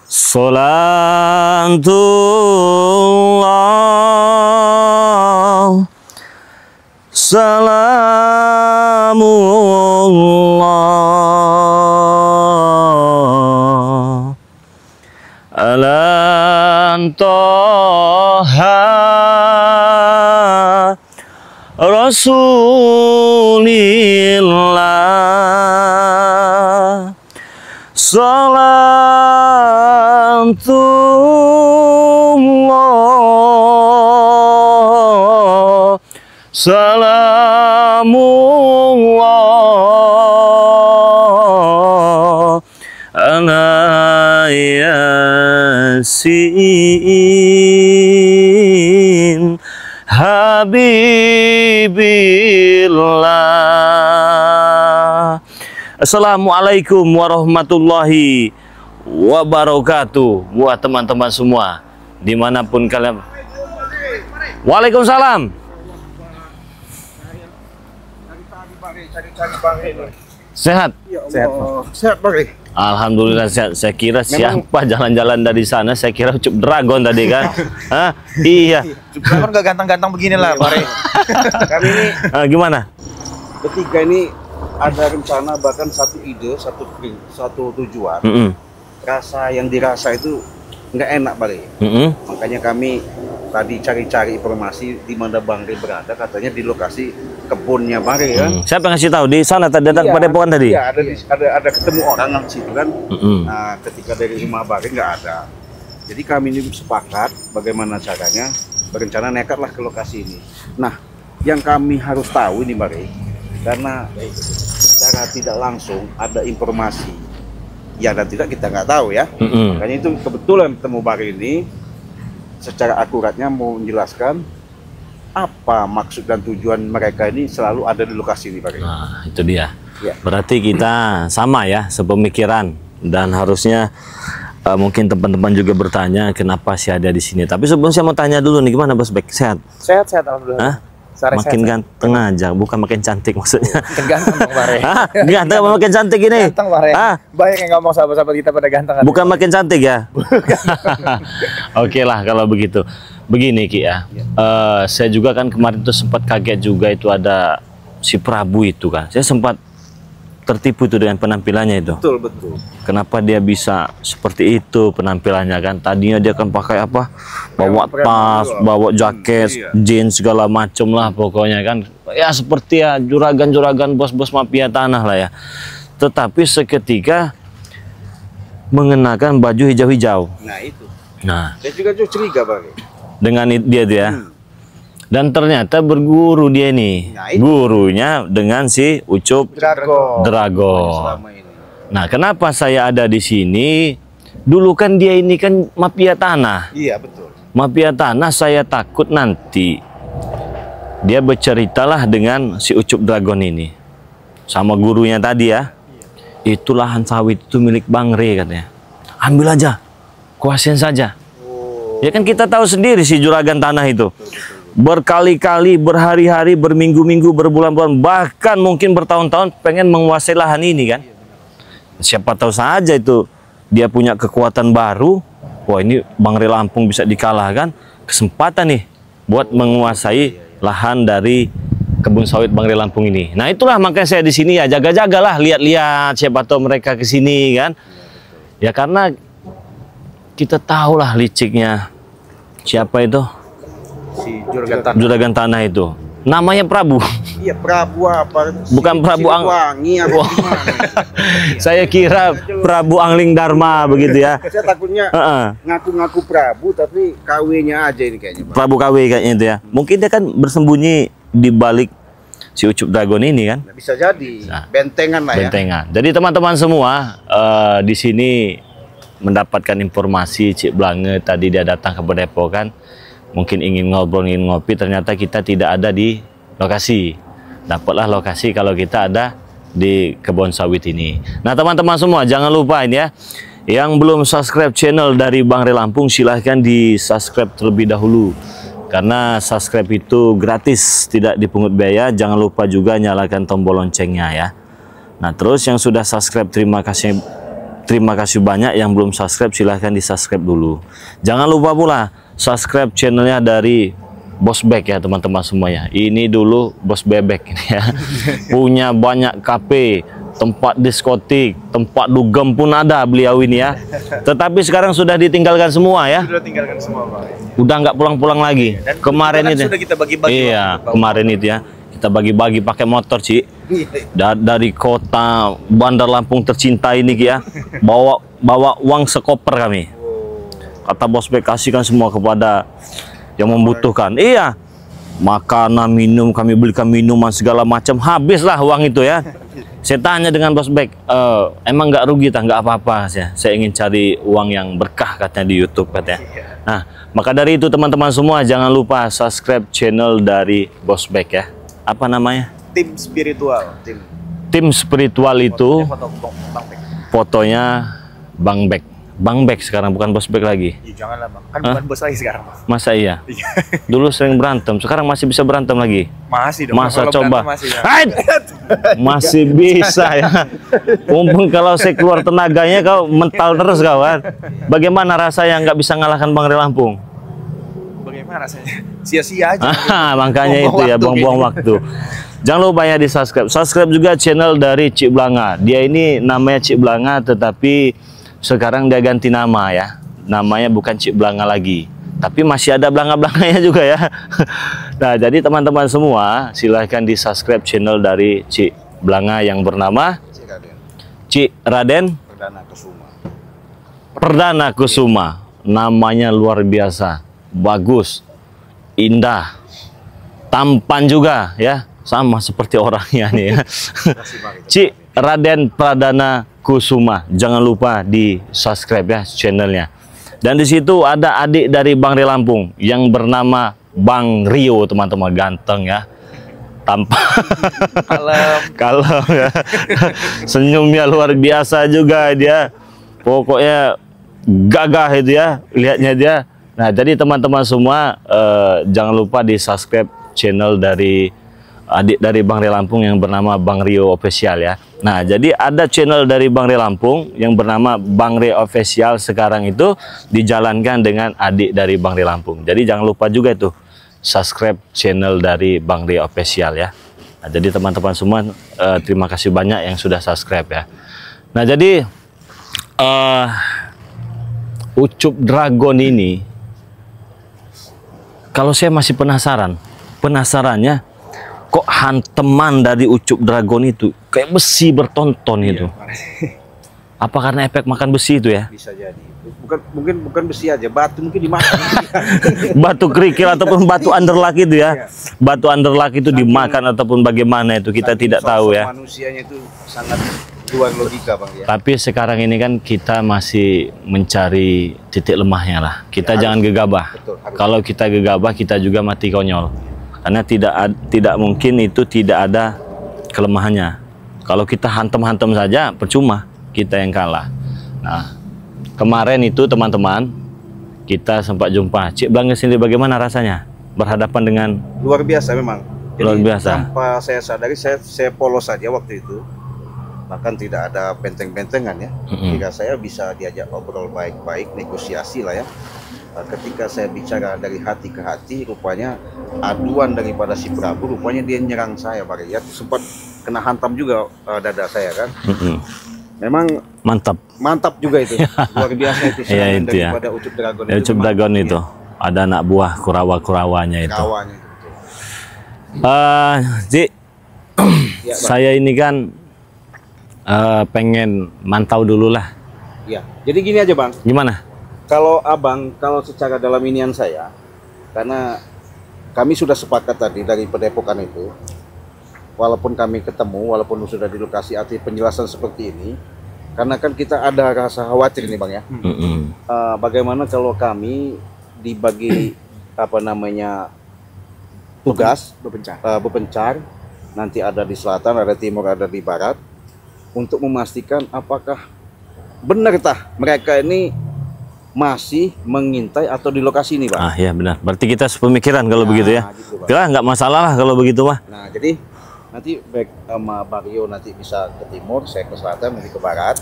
Salatullah, salamullah ala Toha Rasulillah. Salatullah, salamullah ala Yasin Habibillah. Assalamualaikum warahmatullahi wabarakatuh. Buat teman-teman semua dimanapun kalian. Waalaikumsalam. Sehat? Sehat, sehat Pak. Alhamdulillah sehat. Saya kira siapa jalan-jalan dari sana, saya kira Ucup Dragon tadi kan. Hah? Iya. Ucup Dragon gak ganteng-ganteng begini lah Pak. Kami ini gimana? bertiga ini ada rencana, bahkan satu ide, satu tujuan. Rasa yang dirasa itu nggak enak Pak. Makanya kami tadi cari-cari informasi di mana Bang Rey berada, katanya di lokasi kebunnya Bang Rey ya. Siapa yang ngasih tahu di sana tadi datang pada Padepokan tadi? Iya, ada ketemu orang di situ kan. Nah, ketika dari rumah Bang Rey nggak ada. Jadi kami ini sepakat bagaimana caranya, berencana nekatlah ke lokasi ini. Nah, yang kami harus tahu ini Bang Rey, karena secara tidak langsung ada informasi ya dan tidak kita nggak tahu ya. Makanya itu kebetulan ketemu Bang Rey ini secara akuratnya mau menjelaskan apa maksud dan tujuan mereka ini selalu ada di lokasi ini Bang Rey. Nah, itu dia. Ya. Berarti kita sama ya, sepemikiran, dan harusnya mungkin teman-teman juga bertanya kenapa sih ada di sini. Tapi sebelum saya mau tanya dulu nih, gimana Bos Bek? Sehat? Sehat alhamdulillah. Hah? Makin ganteng aja, bukan makin cantik maksudnya. Ganteng Bang Rey. Ganteng apa makin cantik ini? Ganteng Bang Rey. Banyak yang ngomong sahabat-sahabat kita pada ganteng. Bukan makin cantik ya? Oke lah kalau begitu. Begini Ki ya, saya juga kan kemarin tuh sempat kaget juga, itu ada si Prabu itu kan. Saya sempat tertipu tuh dengan penampilannya itu. Betul. Kenapa dia bisa seperti itu penampilannya kan? Tadinya dia kan pakai apa? Bawa tas, bawa jaket, jeans segala macem lah pokoknya kan. Ya seperti ya juragan-juragan bos-bos mafia tanah lah ya. Tetapi seketika mengenakan baju hijau-hijau. Nah itu. Nah, saya juga curiga Bang Rey. dengan dia. Dan ternyata berguru dia nih. Nah, itu. Gurunya dengan si Ucup Dragon. Nah, kenapa saya ada di sini? Dulu kan dia ini kan mafia tanah. Iya, betul. Mafia tanah, saya takut nanti dia berceritalah dengan si Ucup Dragon ini. Sama gurunya tadi ya. Itu lahan sawit itu milik Bang Rey katanya. Ambil aja. Kuasain saja. Ya kan kita tahu sendiri si juragan tanah itu. Berkali-kali, berhari-hari, berminggu-minggu, berbulan-bulan, bahkan mungkin bertahun-tahun pengen menguasai lahan ini kan. Siapa tahu saja itu dia punya kekuatan baru. Wah, ini Bang Rey Lampung bisa dikalahkan. Kesempatan nih buat menguasai lahan dari kebun sawit Bang Rey Lampung ini. Nah, itulah makanya saya di sini ya, jaga-jagalah, lihat-lihat siapa tahu mereka ke sini kan. Ya karena kita tahulah liciknya siapa itu? Si juragan tanah itu. Namanya Prabu. Iya, Prabu apa? Bukan Prabu Wangi apa gimana? Saya kira Prabu Angling Dharma begitu ya. Saya takutnya ngaku-ngaku Prabu tapi KW-nya aja ini kayaknya Pak. Prabu KW kayaknya itu ya. Mungkin dia kan bersembunyi di balik si Ucup Dragon ini kan. Bisa jadi. Bentengan lah ya. Bentengan. Jadi teman-teman semua di sini mendapatkan informasi Cik Blange tadi dia datang ke Padepokan. Mungkin ingin ngobrol, ingin ngopi, ternyata kita tidak ada di lokasi. Dapatlah lokasi kalau kita ada di kebun sawit ini. Nah teman-teman semua jangan lupa ini ya, yang belum subscribe channel dari Bang Rey Lampung silahkan di subscribe terlebih dahulu. Karena subscribe itu gratis, tidak dipungut biaya. Jangan lupa juga nyalakan tombol loncengnya ya. Nah terus yang sudah subscribe terima kasih terima kasih banyak. Yang belum subscribe silahkan di subscribe dulu. Jangan lupa pula subscribe channelnya dari Bos Bek ya teman-teman semuanya. Ini dulu Bos Bebek ini ya. Punya banyak kafe, tempat diskotik, tempat dugem pun ada beliau ini ya. Tetapi sekarang sudah ditinggalkan semua ya. Sudah tinggalkan semua, Bang. Udah nggak pulang-pulang lagi. Dan Kemarin kan itu. sudah kita bagi-bagi. Iya, kemarin itu ya. Kita bagi-bagi pakai motor, Ci. Dari kota Bandar Lampung tercinta ini ya. Bawa uang sekoper kami. Kata Bos Bek kasihkan semua kepada yang membutuhkan. Iya. Makanan, minum, kami belikan minuman segala macam, habislah uang itu ya. Saya tanya dengan Bos Bek, emang nggak rugi, nggak apa-apa ya. Saya ingin cari uang yang berkah katanya di YouTube katanya. Nah, maka dari itu teman-teman semua jangan lupa subscribe channel dari Bos Bek ya. Apa namanya? Tim spiritual. Tim spiritual itu fotonya Bang Bek. Bang Bek sekarang bukan Bos Bek lagi. Ya, janganlah, Bang. Kan bukan bos lagi sekarang, Bang. Masa iya? Dulu sering berantem, sekarang masih bisa berantem lagi. Masih dong. Masa Kalau coba? berantem masih, ya. Ait! Masih bisa ya. Mumpung kalau saya keluar tenaganya kau mental terus kawan. Bagaimana rasanya nggak bisa ngalahkan Bang Ri Lampung? Bagaimana rasanya? Sia-sia aja. Makanya itu ya, buang-buang waktu. Jangan lupa ya di subscribe. Subscribe juga channel dari Cik Blanga. Dia ini namanya Cik Blanga, tetapi sekarang dia ganti nama ya. Namanya bukan Cik Blanga lagi, tapi masih ada Blanga-Blanganya juga ya. Nah, jadi teman-teman semua silahkan di subscribe channel dari Cik Blanga yang bernama Cik Raden Perdana Kusuma. Namanya luar biasa, bagus, indah, tampan juga ya, sama seperti orangnya nih ya. Cik Raden Perdana Kusuma, jangan lupa di subscribe ya channelnya. Dan di situ ada adik dari Bang Ri Lampung yang bernama Bang Rio, teman-teman, ganteng ya, tampan, kalem ya, senyumnya luar biasa juga dia, pokoknya gagah itu ya lihatnya dia. Nah, jadi teman-teman semua jangan lupa di subscribe channel dari adik dari Bang Ri Lampung yang bernama Bang Rio Official ya. Nah, jadi ada channel dari Bang Ri Lampung yang bernama Bang Ri Official sekarang itu dijalankan dengan adik dari Bang Ri Lampung. Jadi jangan lupa juga itu subscribe channel dari Bang Ri Official ya. Nah, jadi teman-teman semua terima kasih banyak yang sudah subscribe ya. Nah, jadi Ucup Dragon ini kalau saya masih penasarannya kok hanteman dari Ucup Dragon itu kayak besi bertonton itu. Apa karena efek makan besi itu ya? Bisa jadi. Mungkin bukan besi aja, batu mungkin dimakan. Batu kerikil ataupun batu underluck itu ya. Batu underluck itu dimakan ataupun bagaimana itu kita tidak tahu ya. Manusianya itu sangat luar logika, Bang ya. Tapi sekarang ini kan kita masih mencari titik lemahnya lah. Kita jangan gegabah. Betul, kalau kita gegabah kita juga mati konyol. Karena tidak mungkin itu tidak ada kelemahannya. Kalau kita hantem-hantem saja percuma, kita yang kalah. Nah, kemarin itu teman-teman kita sempat jumpa Cik Blanga sendiri, bagaimana rasanya berhadapan dengan luar biasa memang. Luar biasa. Tanpa saya sadari saya polos saja waktu itu. Bahkan tidak ada benteng-bentengan ya. Jika saya bisa diajak ngobrol baik-baik, negosiasi lah ya. Ketika saya bicara dari hati ke hati, rupanya aduan daripada si Prabu, rupanya dia nyerang saya, Pak ya. Sempat kena hantam juga dada saya kan. Memang mantap juga itu. Luar biasa itu serangan daripada Ucup Dragon itu. Ucup Dragon itu ada anak buah Kurawa-Kurawanya itu. Cik, ya, saya ini kan pengen mantau dulu lah. Ya, jadi gini aja Bang. Gimana? Kalau Abang, kalau secara dalam inian saya, karena kami sudah sepakat tadi dari Padepokan itu, walaupun kami ketemu, walaupun sudah di lokasi arti penjelasan seperti ini, karena kan kita ada rasa khawatir nih Bang ya. Bagaimana kalau kami dibagi tugas berpencar, nanti ada di selatan, ada timur, ada di barat, untuk memastikan apakah benar mereka ini masih mengintai atau di lokasi ini, Pak. Ah ya benar. Berarti kita sepemikiran kalau begitu ya. Gitu, nggak masalah lah kalau begitu mah. Nah jadi nanti baik sama Bang Rio nanti bisa ke timur, saya ke selatan, nanti ke barat.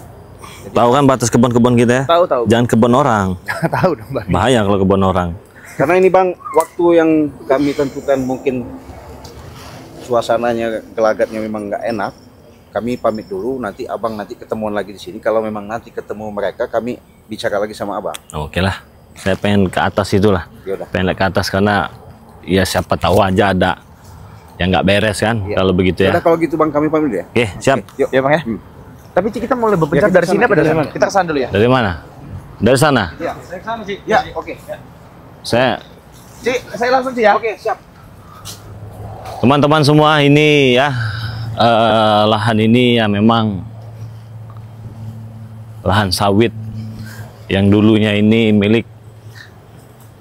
Tahu kan batas kebun-kebun kita ya? Tahu. Jangan kebun orang. Tahu dong Bang. Bahaya kalau kebun orang. Karena ini Bang, waktu yang kami tentukan mungkin suasananya, gelagatnya memang nggak enak. Kami pamit dulu, nanti Abang nanti ketemuan lagi di sini. Kalau memang nanti ketemu mereka, kami bicara lagi sama Abang. Oke lah. Saya pengen ke atas itulah. Yaudah. Pengen naik ke atas karena ya siapa tahu aja ada yang nggak beres kan Iya. kalau begitu ya. Yaudah, kalau gitu Bang, kami pamit dulu ya. Oke, siap. Yuk. Ya Bang ya. Tapi Ci, kita mulai berpencar Ya, kita dari sini kesana, apa dari kita sana? kesana. Kita kesana dulu ya. Dari mana? Dari sana. Ya, saya kesana sih. Ya, oke. Saya Ci, saya langsung Ci ya. Oke, siap. teman-teman semua ini ya lahan ini ya memang lahan sawit yang dulunya ini milik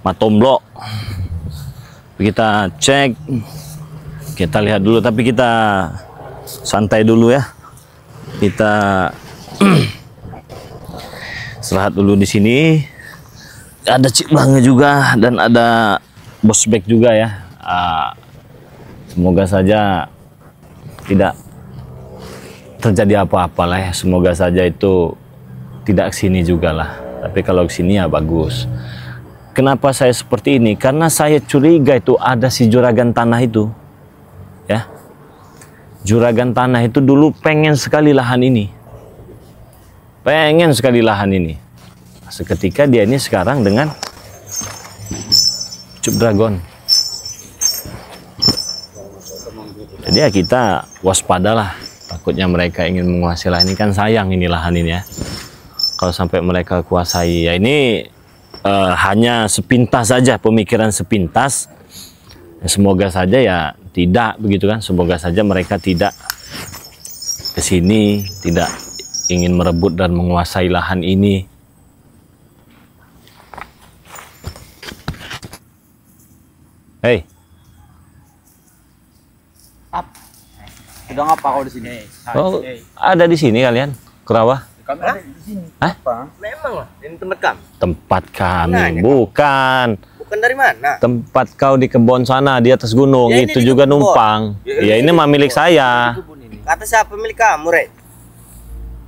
Matomblo. Kita cek, kita lihat dulu, tapi kita santai dulu ya. Kita istirahat dulu di sini. Ada Cik Bangga juga dan ada Bos Bek juga ya. Semoga saja tidak terjadi apa-apa lah ya. Semoga saja itu tidak kesini juga lah. Tapi kalau kesini ya bagus. Kenapa saya seperti ini? Karena saya curiga itu ada si juragan tanah itu. Ya. Juragan tanah itu dulu pengen sekali lahan ini. Pengen sekali lahan ini. Seketika dia ini sekarang dengan Ucup Dragon. Jadi ya kita waspadalah. Takutnya mereka ingin menguasai lahan ini, kan sayang ini lahan ini ya. Kalau sampai mereka kuasai, ya ini hanya sepintas saja, pemikiran sepintas. Semoga saja ya tidak begitu kan. Semoga saja mereka tidak ke sini, tidak ingin merebut dan menguasai lahan ini. Hei, Udah ngapa kau di sini? oh, ada di sini kalian? Kerawah? Kami ada di sini. Hah? Memang lah, ini tempat kami. Tempat kami, Nanya, bukan. Bukan dari mana? Tempat kau di kebun sana, di atas gunung, Ya, ini itu di juga kebun. numpang. Ya, ini mah milik saya. Kata siapa milik kamu, Rek?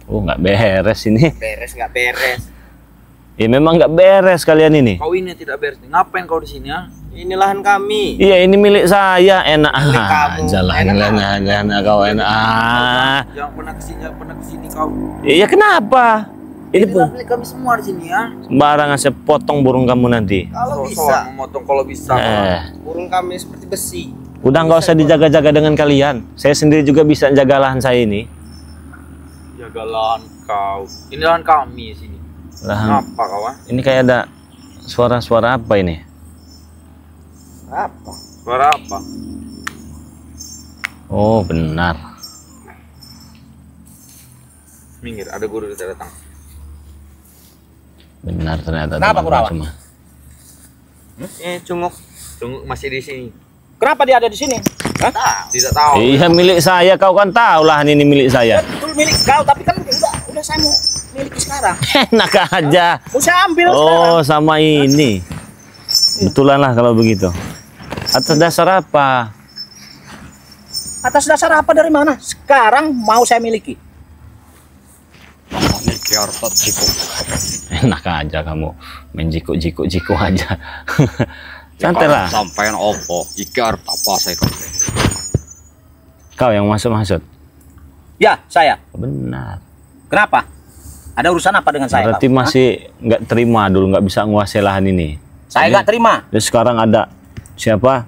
Oh, nggak beres ini. Beres nggak beres? Ya memang nggak beres kalian ini. Kau ini tidak beres. Ngapain kau di sini ya? Ini lahan kami. Iya, ini milik saya. Enak Milik kamu. jalan enak kau enak. Jangan pernah kesini kau. Iya, kenapa? Ini Inilah milik kami semua di sini ya. sembarangan saya potong burung kamu nanti. Kalau Soal bisa, memotong kalau bisa. burung kami seperti besi. Udah nggak usah dijaga-jaga dengan kalian. Saya sendiri juga bisa jaga lahan saya ini. Jaga lahan kau. Ini lahan kami di sini. Lahan. Ngapa kau? Ini kayak ada suara-suara apa ini? Apa? Suara apa? Oh, benar. Minggir, ada guru kita datang. Benar ternyata. Kenapa, teman-teman Kurawa? semua. Cunguk. Tunggu masih di sini. Kenapa dia ada di sini? Hah? Tidak tahu. Iya, milik saya. Kau kan tahu lahan ini milik saya. Betul milik kau, tapi kan udah saya mau miliki sekarang. Enak aja. Mau saya ambil sekarang. Oh, sama ini. Betulan lah kalau begitu. Atas dasar apa? Atas dasar apa dari mana? Sekarang mau saya miliki. Enak aja kamu. Main jiku aja. Santai lah. Sampean opo iki arep apa saya kok. Kau yang masuk. Ya, saya. Benar. Kenapa? Ada urusan apa dengan saya? Berarti Kau? Hah? masih nggak terima dulu, nggak bisa nguasai lahan ini. Saya nggak terima. Terus sekarang ada siapa?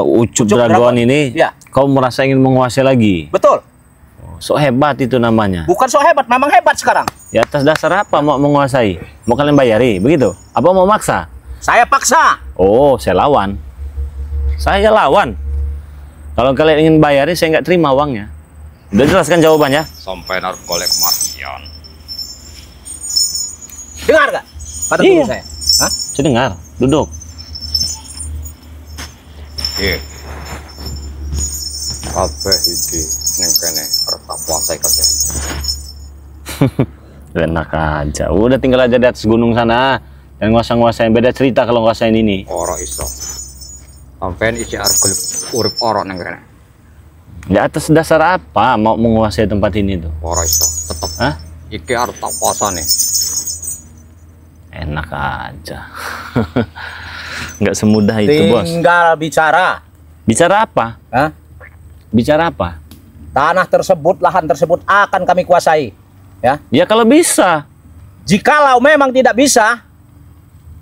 Ucup Ucup Dragon Dragon. ini. Ya. Kau merasa ingin menguasai lagi. Betul. So hebat itu namanya. Bukan so hebat, memang hebat sekarang. Ya atas dasar apa mau menguasai? Mau kalian bayari, begitu? Apa mau maksa? Saya paksa. Oh, saya lawan. Saya lawan. Kalau kalian ingin bayari, saya nggak terima uangnya. Udah jelaskan jawabannya? Sampean arep golek kematian. Dengar gak? Kata Iya. guru saya. Hah? Saya dengar. Duduk. Iya. Kabeh iki ning kene arep tak puasai kabeh. Enak aja. Udah tinggal aja di atas gunung sana. Dan nguasain beda cerita kalau nguasain ini. Ora iso. Sampean iki arep golek urip ora ning kene. Di atas dasar apa mau menguasai tempat ini tuh? Ora iso. Iki arep tak kuasane. Enak aja. Nggak semudah itu, Bos. Tinggal bicara. Bicara apa? Hah? Bicara apa? Tanah tersebut, lahan tersebut akan kami kuasai. Ya. Ya kalau bisa. Jikalau memang tidak bisa,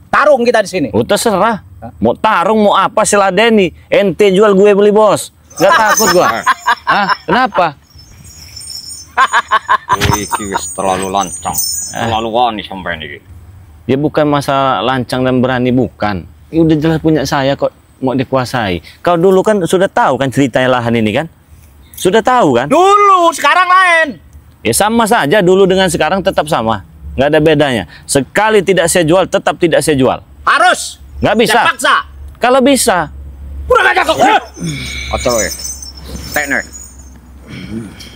tarung kita di sini. Oh, terserah. Mau tarung mau apa siladeni. Ente jual gue beli, Bos. Nggak takut gua. Hah? Kenapa? Iki wis terlalu lancang. Terlalu wani sampean iki. Ya bukan masalah lancang dan berani, bukan. Ya udah jelas punya saya kok mau dikuasai. Kau dulu kan sudah tahu kan ceritanya lahan ini kan? Sudah tahu kan? Dulu, sekarang lain. Ya sama saja, dulu dengan sekarang tetap sama. Nggak ada bedanya. Sekali tidak saya jual, tetap tidak saya jual. Harus. Nggak bisa. Jangan paksa. Kalau bisa. Udah gak kok. Atur we. Tekne.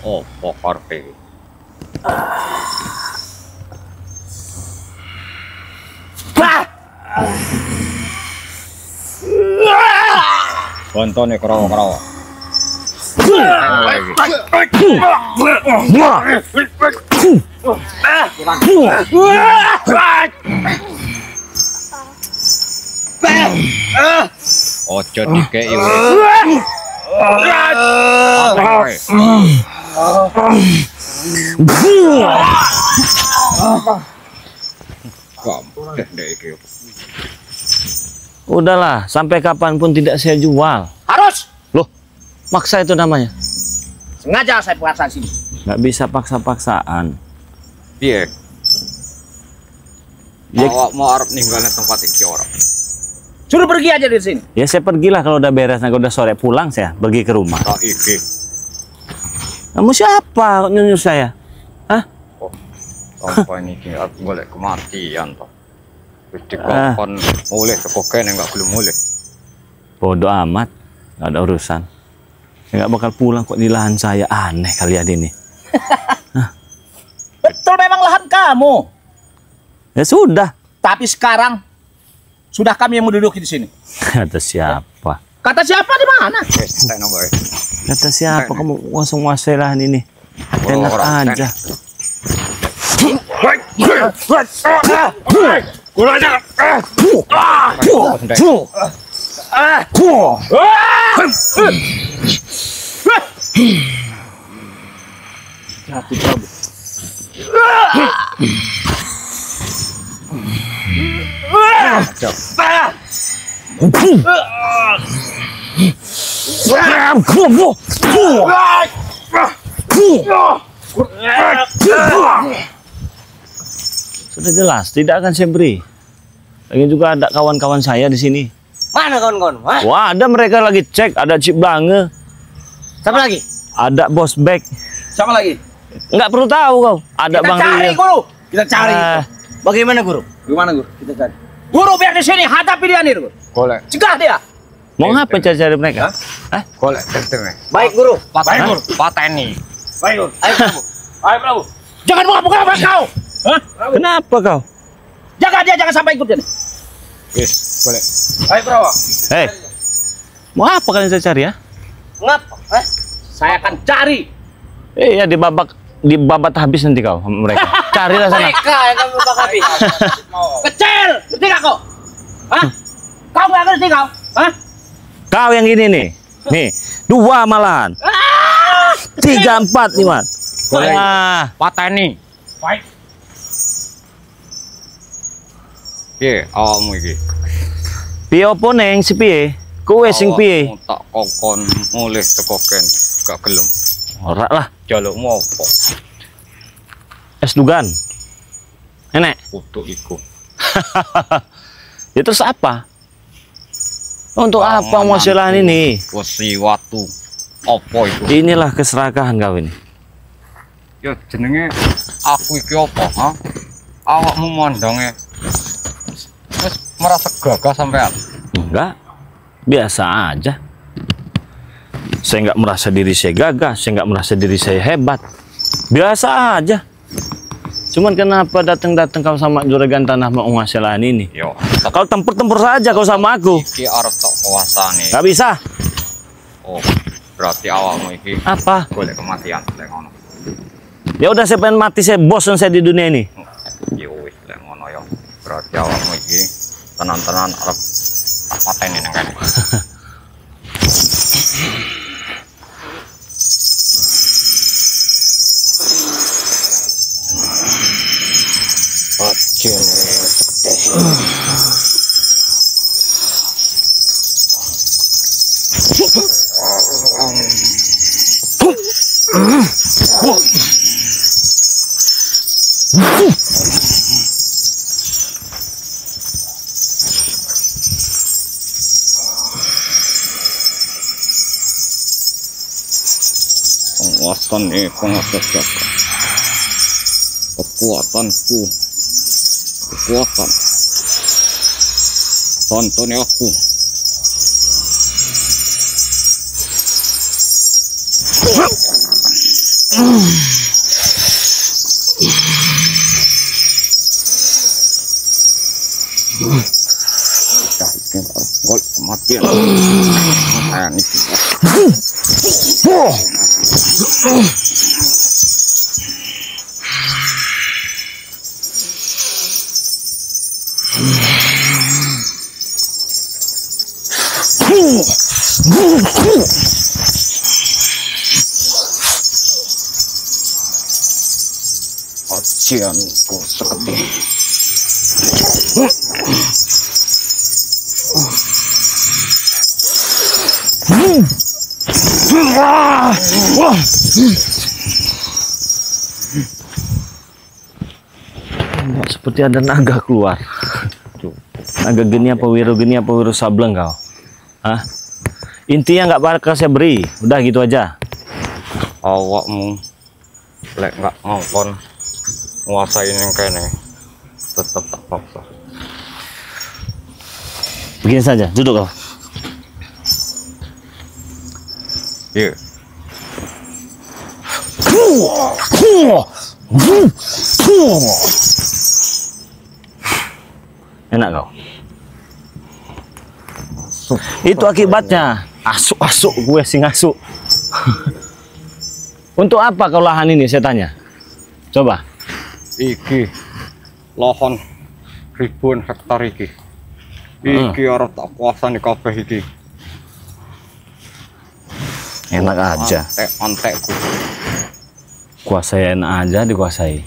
Oh, karepe. Bah! Kontone kerawa-kerawa. Ojo dikei wis. Udahlah, sampai kapanpun tidak saya jual. Harus. Loh, maksa itu namanya. Sengaja saya paksa sini. Nggak bisa paksa-paksaan. Piye? Ya, Awak mau arep ninggalin tempat iki ora? Suruh pergi aja dari sini. ya saya pergilah kalau udah beres, kalau udah sore pulang saya pergi ke rumah. Tak iki. Kamu siapa kok nyuruh saya? Hah? Sampai niki arep golek kematian to. Wis dikon mulih teko kene enggak gelem mulih. Bodoh amat, nggak ada urusan. Saya nggak bakal pulang kok di lahan saya. Aneh kalian ini. Betul memang lahan kamu. Ya sudah. Tapi sekarang sudah kami yang menduduki di sini. Kata siapa? Kata siapa di mana? Wis tekno wae. Kata siapa kamu langsung menguasai lahan ini? Enak aja. Sudah jelas, tidak akan saya beri. Lagi juga ada kawan-kawan saya di sini. Mana kawan-kawan? Wah, ada mereka lagi cek, ada Cip Bange, Siapa lagi? ada Bos Bek. Siapa lagi? Nggak perlu tahu kau. Ada Kita Bang cari Rio. guru. Kita cari. Ah. Bagaimana guru? Gimana guru? Kita cari. Guru biar di sini hadapi dia nih, guru. Golek, Cegah dia. Mau ngapa cari-cari mereka? Hah? golek tekne. Baik guru. Pateni, pateni. Baik guru. Ayo Prabu. Ayo Prabu. Jangan buka-buka apa kau. Hah? Kenapa kau? Jaga dia, jangan sampai ikut dia nih. Wis, golek. Ayo Prabu. Hei, mau apa kalian saya cari ya? Ngapa? Saya akan cari. Ya dibabat habis nanti kau sama mereka. Carilah sana. Mereka yang kamu bakal habis. Kecil, ngerti gak kau? Hah? Kau nggak ngerti kau? Hah? Kau yang ini nih. Nih, 2 malahan. 3, 4 nih, Mat. Ah, Pateni. Baik. Piye awakmu iki? piye opo neng si piye? Kowe sing piye? Awakmu tak kokon mulih teko kene, gak gelem. Ora lah, Jalukmu apa? es dugan. Enek. Kudu iku. Ya terus apa? Untuk apa masalah ini? Wesi watu. Apa itu? Inilah keserakahan kau ini. Ya jenenge aku iki apa, ha? Awakmu mandange wis merasa gagah sampean. Enggak, biasa aja. Saya nggak merasa diri saya gagah, saya nggak merasa diri saya hebat. Biasa aja. Cuman kenapa datang-datang kau sama juragan tanah mau ngasih lahan ini? Yo, Kau tempur-tempur saja kau sama aku. iki arep tak kuasane. Nggak bisa. Oh, berarti awakmu iki Apa? golek kematian lek ngono. Ya udah, saya pengen mati, saya bosan saya di dunia ini. Ya wis lek ngono ya. Berarti awakmu iki tenan-tenan arep tak pateni nang kene. Penguasaan penguasa jagat. Kekuatanku, kekuatan. Tonton aku. Gol kematian. Ajianku seketi. Seperti ada naga keluar. Naga geni apa Wiro Sableng kau? Hah? Intinya nggak bakal saya beri. Udah gitu aja. Awakmu lek nggak ngongkon nguasain yang kene tetap tak paksa. Begini saja, duduk kau. Iya. Enak kau. Itu akibatnya. Asuk-asuk gue sing asuk. Untuk apa kau lahan ini, saya tanya? Coba. Iki lahan ribuan hektar iki. Iki arep tak kuasani kabeh iki. Enak aja. Antekku. Kuasai enak aja, dikuasai.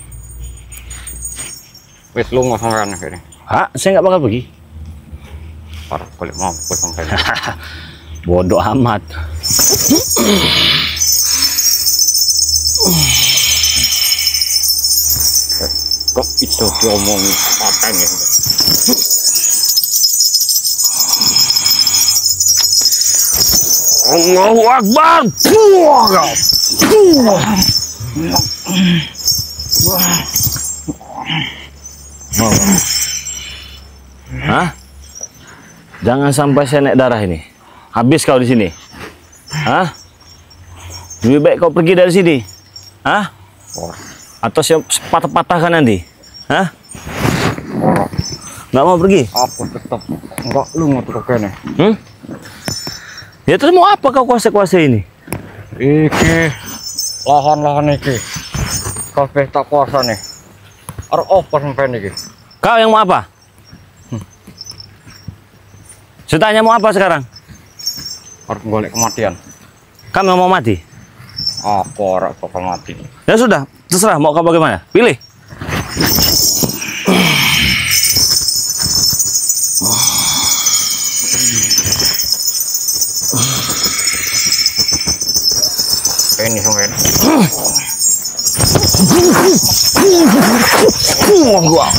Wis lunga sampean kene. Hah? Saya nggak bakal pergi. Arep golek mampu sampean. Bodoh amat. Kok itu diomongi patene. Allahu Akbar. Hah? Jangan sampai saya naik darah ini. Habis kau di sini. Hah? Lebih baik kau pergi dari sini. Hah? Atau saya patah-patahkan nanti. Hah? Nggak mau pergi? Apa tetap enggak lu ngotot kene. Ya terus mau apa kau kuasa-kuasa ini? Iki lahan-lahan iki kabeh tak kuasane. Arep apa sampean iki? Kau yang mau apa? Saya tanya mau apa sekarang? Arep golek kematian. Kamu yang mau mati? Aku ora bakal mati. Ya sudah, terserah mau kau bagaimana. Pilih. Ini sampean. Gua.